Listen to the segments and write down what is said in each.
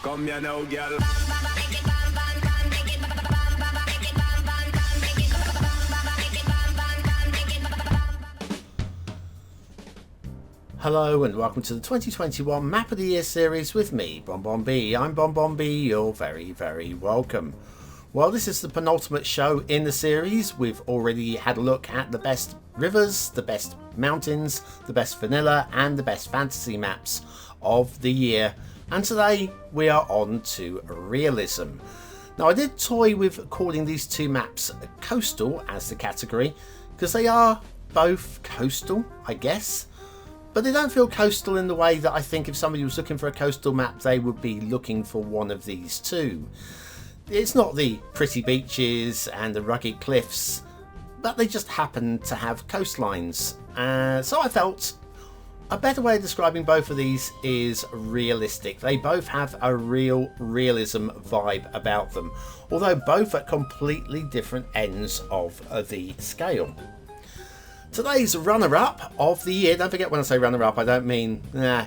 Come here now, girl. Hello and welcome to the 2021 Map of the Year series with me, BonBonB. I'm BonBonB, you're very, very welcome. Well, this is the penultimate show in the series. We've already had a look at the best rivers, the best mountains, the best vanilla and the best fantasy maps of the year. And today we are on to realism. Now I did toy with calling these two maps coastal as the category because they are both coastal, I guess. But they don't feel coastal in the way that I think if somebody was looking for a coastal map, they would be looking for one of these two. It's not the pretty beaches and the rugged cliffs, but they just happen to have coastlines. So I felt a better way of describing both of these is realistic. They both have a real realism vibe about them, although both at completely different ends of the scale. Today's runner-up of the year, don't forget when I say runner-up, I don't mean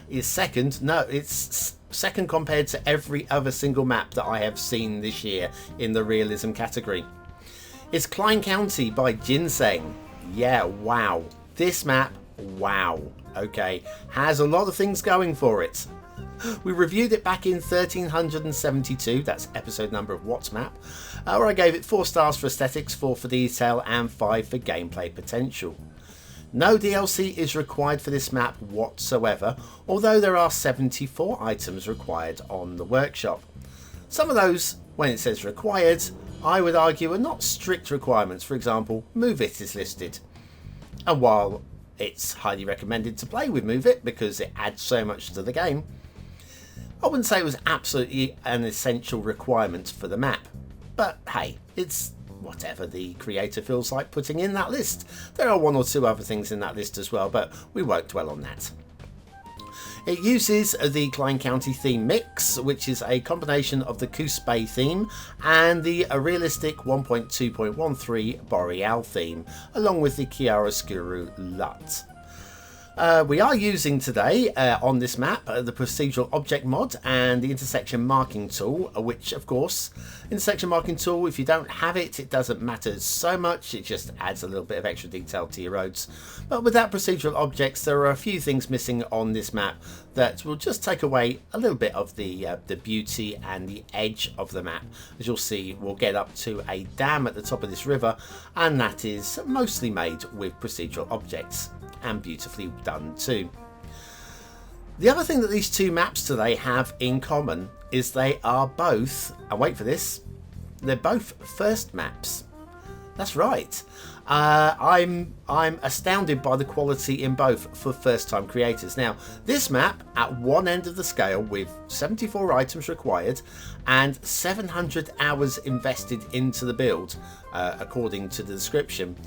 is second. No, it's second compared to every other single map that I have seen this year in the realism category. It's Clyne County by Ginseng. Yeah, wow. This map, wow. Okay, has a lot of things going for it. We reviewed it back in 1372, that's episode number of What's Map, where I gave it 4 stars for aesthetics, 4 for detail and 5 for gameplay potential. No DLC is required for this map whatsoever, although there are 74 items required on the workshop. Some of those, when it says required, I would argue are not strict requirements. For example, Move It is listed. And while it's highly recommended to play with Move It because it adds so much to the game, I wouldn't say it was absolutely an essential requirement for the map. But hey, it's whatever the creator feels like putting in that list. There are 1 or 2 other things in that list as well, but we won't dwell on that. It uses the Clyne County theme mix, which is a combination of the Coos Bay theme and the realistic 1.2.13 Boreal theme, along with the chiaroscuro LUT. We are using today on this map the procedural object mod and the intersection marking tool, which of course, intersection marking tool, if you don't have it, it doesn't matter so much, it just adds a little bit of extra detail to your roads. But without procedural objects, there are a few things missing on this map that will just take away a little bit of the beauty and the edge of the map. As you'll see, we'll get up to a dam at the top of this river, and that is mostly made with procedural objects. And beautifully done too. The other thing that these two maps today have in common is they are both, and wait for this, they're both first maps. That's right. I'm astounded by the quality in both for first time creators. Now, this map at one end of the scale with 74 items required and 700 hours invested into the build, according to the description.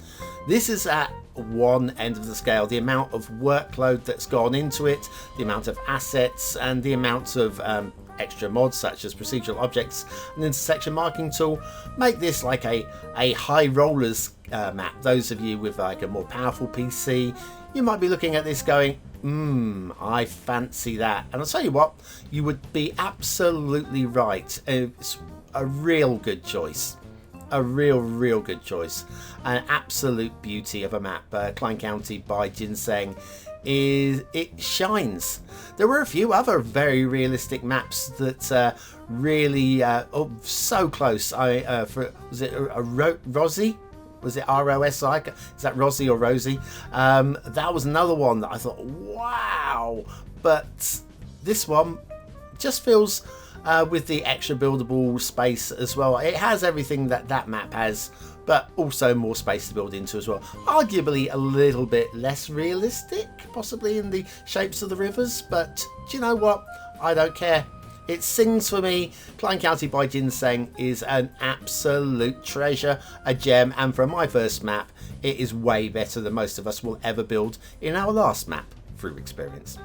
This is at one end of the scale, the amount of workload that's gone into it, the amount of assets and the amount of extra mods such as procedural objects and intersection marking tool make this like a high rollers map. Those of you with like a more powerful PC, you might be looking at this going, I fancy that. And I'll tell you what, you would be absolutely right. It's a real good choice. A real good choice. An absolute beauty of a map. Clyne County by Ginseng it shines. There were a few other very realistic maps that really so close. Was it a Rosie? Was it ROSI? Is that Rosie or Rosie? That was another one that I thought, wow. But this one just feels with the extra buildable space as well. It has everything that that map has, but also more space to build into as well. Arguably a little bit less realistic, possibly in the shapes of the rivers, but do you know what? I don't care. It sings for me. Clyne County by Ginseng is an absolute treasure, a gem, and for my first map, it is way better than most of us will ever build in our last map through experience.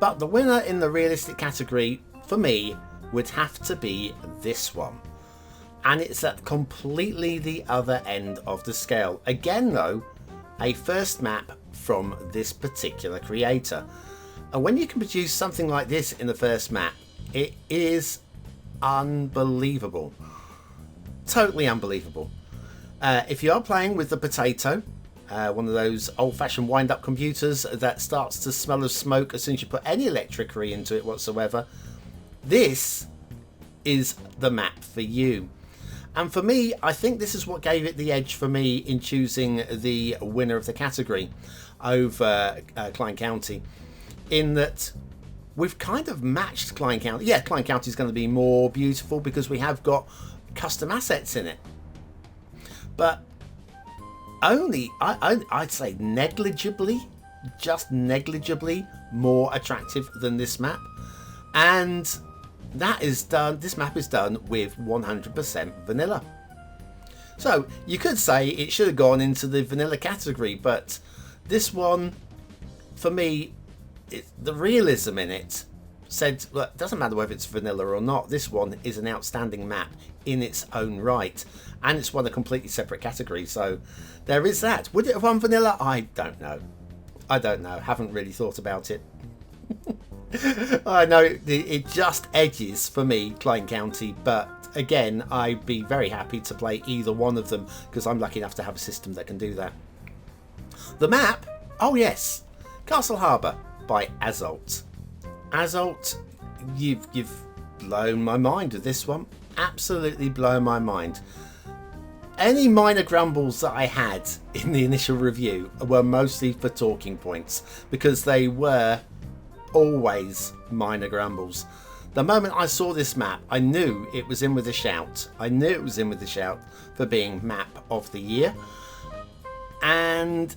But the winner in the realistic category, for me, would have to be this one. And it's at completely the other end of the scale. Again though, a first map from this particular creator. And when you can produce something like this in the first map, It is unbelievable. Totally unbelievable. If you are playing with the potato, one of those old-fashioned wind-up computers that starts to smell of smoke as soon as you put any electricity into it whatsoever, this is the map for you. And for me, I think this is what gave it the edge for me in choosing the winner of the category over Clyne County, in that we've kind of matched Clyne County. Yeah, Clyne County is going to be more beautiful because we have got custom assets in it, but only I'd say negligibly, just negligibly more attractive than this map. And that is done, this map is done with 100% vanilla. So you could say it should have gone into the vanilla category, but this one, for me, the realism in it said, well, it doesn't matter whether it's vanilla or not, this one is an outstanding map in its own right, and it's won a completely separate category. So there is that. Would it have won vanilla? I don't know. Haven't really thought about it. I know it just edges for me Clyne County, but again, I'd be very happy to play either one of them because I'm lucky enough to have a system that can do that. The map, oh yes, Castle Harbour by Azalt. Azalt, you've blown my mind with this one. Absolutely blown my mind. Any minor grumbles that I had in the initial review were mostly for talking points, because they were always minor grumbles. The moment I saw this map, I knew it was in with a shout. I knew it was in with a shout for being map of the year. And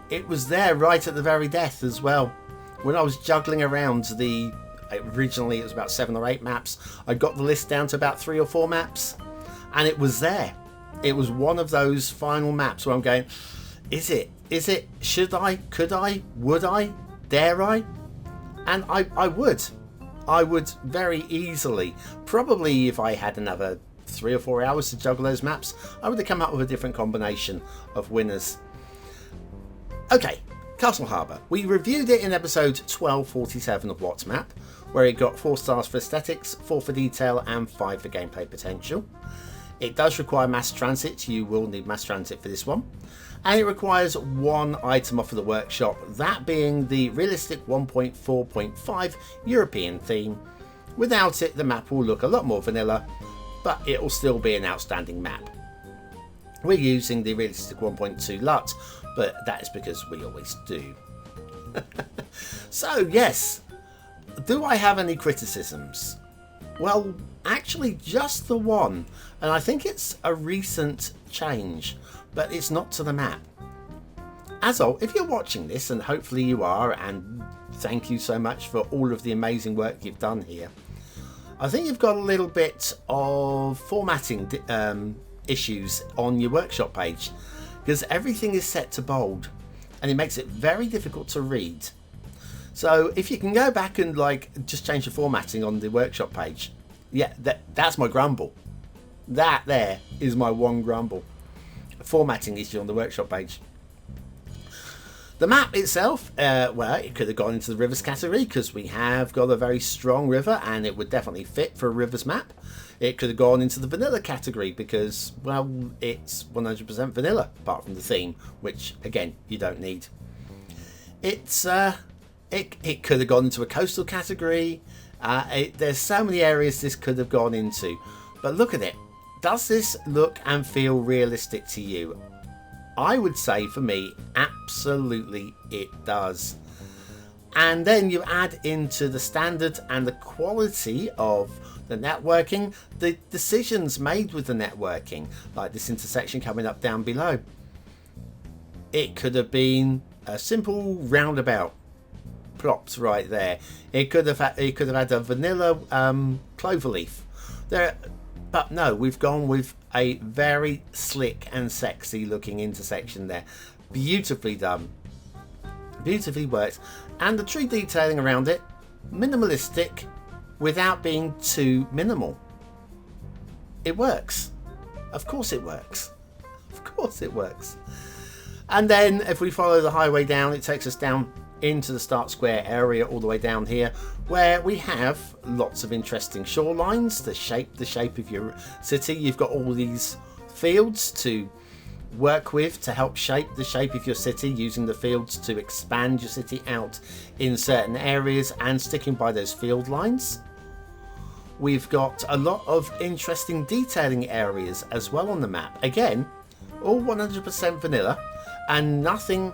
it was there right at the very death as well. When I was juggling around originally it was about 7 or 8 maps, I got the list down to about 3 or 4 maps, and it was there. It was one of those final maps where I'm going, is it, should I, could I, would I, dare I? And I would very easily. Probably if I had another 3 or 4 hours to juggle those maps, I would have come up with a different combination of winners. Okay, Castle Harbour. We reviewed it in episode 1247 of What's Map, where it got 4 stars for aesthetics, 4 for detail, and 5 for gameplay potential. It does require mass transit. You will need mass transit for this one. And it requires 1 item off of the workshop, that being the realistic 1.4.5 European theme. Without it, the map will look a lot more vanilla, but it will still be an outstanding map. We're using the realistic 1.2 LUT, but that is because we always do. So yes, do I have any criticisms? Well, actually just the one, and I think it's a recent change, but it's not to the map. Azol, if you're watching this, and hopefully you are, and thank you so much for all of the amazing work you've done here, I think you've got a little bit of formatting issues on your workshop page, because everything is set to bold and it makes it very difficult to read. So if you can go back and just change the formatting on the workshop page, yeah, that's my grumble. That there is my one grumble. Formatting issue on the workshop page. The map itself, well, it could have gone into the rivers category because we have got a very strong river and it would definitely fit for a rivers map. It could have gone into the vanilla category because, well, it's 100% vanilla apart from the theme, which again you don't need. It's it could have gone into a coastal category. There's so many areas this could have gone into, but look at it. Does this look and feel realistic to you? I would say for me, absolutely it does. And then you add into the standard and the quality of the networking, the decisions made with the networking, like this intersection coming up down below. It could have been a simple roundabout plopped right there. It could have had a vanilla cloverleaf there. But no, we've gone with a very slick and sexy looking intersection there. Beautifully done. Beautifully worked. And the tree detailing around it, minimalistic without being too minimal. It works. Of course it works. Of course it works. And then if we follow the highway down, it takes us down into the start square area all the way down here, where we have lots of interesting shorelines to shape the shape of your city. You've got all these fields to work with to help shape the shape of your city, using the fields to expand your city out in certain areas and sticking by those field lines. We've got a lot of interesting detailing areas as well on the map. Again, all 100% vanilla and nothing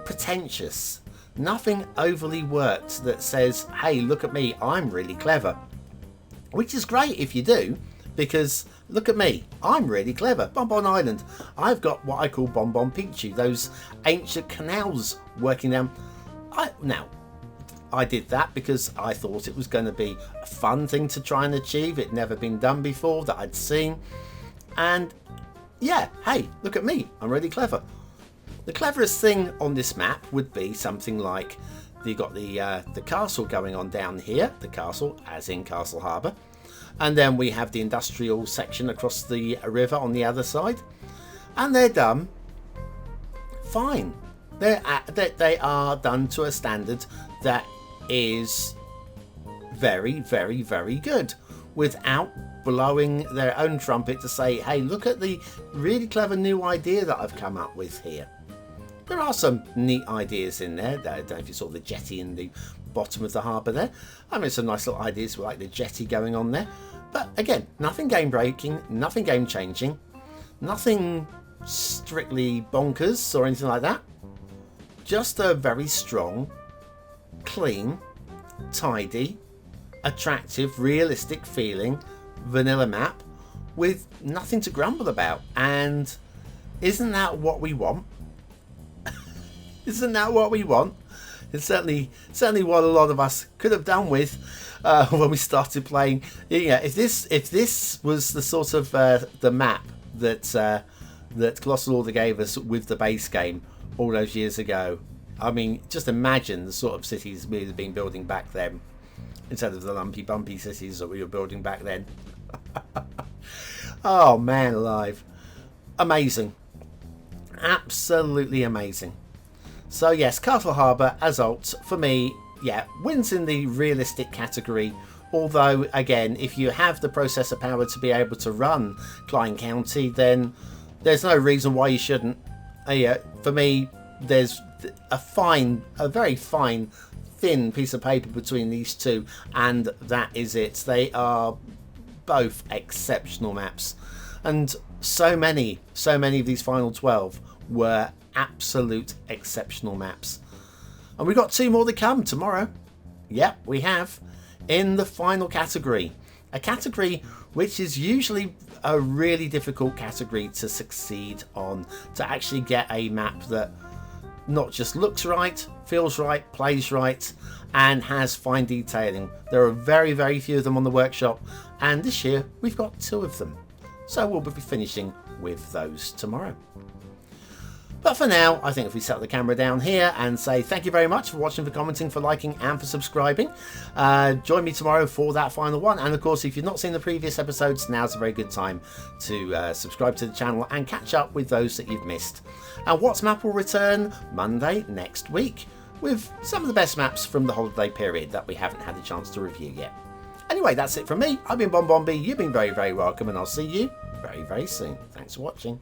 pretentious, nothing overly worked that says, hey, look at me, I'm really clever. Which is great if you do, because look at me, I'm really clever. Bonbon Island, I've got what I call BonBonB, those ancient canals working down. I did that because I thought it was going to be a fun thing to try and achieve. It'd never been done before that I'd seen. And yeah, hey, look at me, I'm really clever. The cleverest thing on this map would be something like you got the castle going on down here, the castle as in Castle Harbour, and then we have the industrial section across the river on the other side, and they're done fine. They are done to a standard that is very, very, very good, without blowing their own trumpet to say, hey, look at the really clever new idea that I've come up with here. There are some neat ideas in there. I don't know if you saw the jetty in the bottom of the harbour there. I mean, some nice little ideas like the jetty going on there. But again, nothing game breaking, nothing game changing, nothing strictly bonkers or anything like that. Just a very strong, clean, tidy, attractive, realistic feeling vanilla map with nothing to grumble about. And isn't that what we want? Isn't that what we want? It's certainly what a lot of us could have done with when we started playing. Yeah, if this was the sort of the map that Colossal Order gave us with the base game all those years ago, I mean, just imagine the sort of cities we'd have been building back then, instead of the lumpy, bumpy cities that we were building back then. Oh man alive. Amazing. Absolutely amazing. So yes, Castle Harbour as alt, for me, yeah, wins in the realistic category. Although, again, if you have the processor power to be able to run Clyne County, then there's no reason why you shouldn't. Yeah, for me, there's a very fine, thin piece of paper between these two, and that is it. They are both exceptional maps, and so many of these final 12 were absolute exceptional maps. And we've got 2 more to come tomorrow. Yep, we have, in the final category, a category which is usually a really difficult category to succeed on, to actually get a map that not just looks right, feels right, plays right, and has fine detailing. There are very, very few of them on the workshop, and this year we've got 2 of them. So we'll be finishing with those tomorrow. But for now, I think if we set the camera down here and say thank you very much for watching, for commenting, for liking, and for subscribing. Join me tomorrow for that final one. And of course, if you've not seen the previous episodes, now's a very good time to subscribe to the channel and catch up with those that you've missed. And What's Map will return Monday next week with some of the best maps from the holiday period that we haven't had a chance to review yet. Anyway, that's it from me. I've been BonBonB. You've been very, very welcome, and I'll see you very, very soon. Thanks for watching.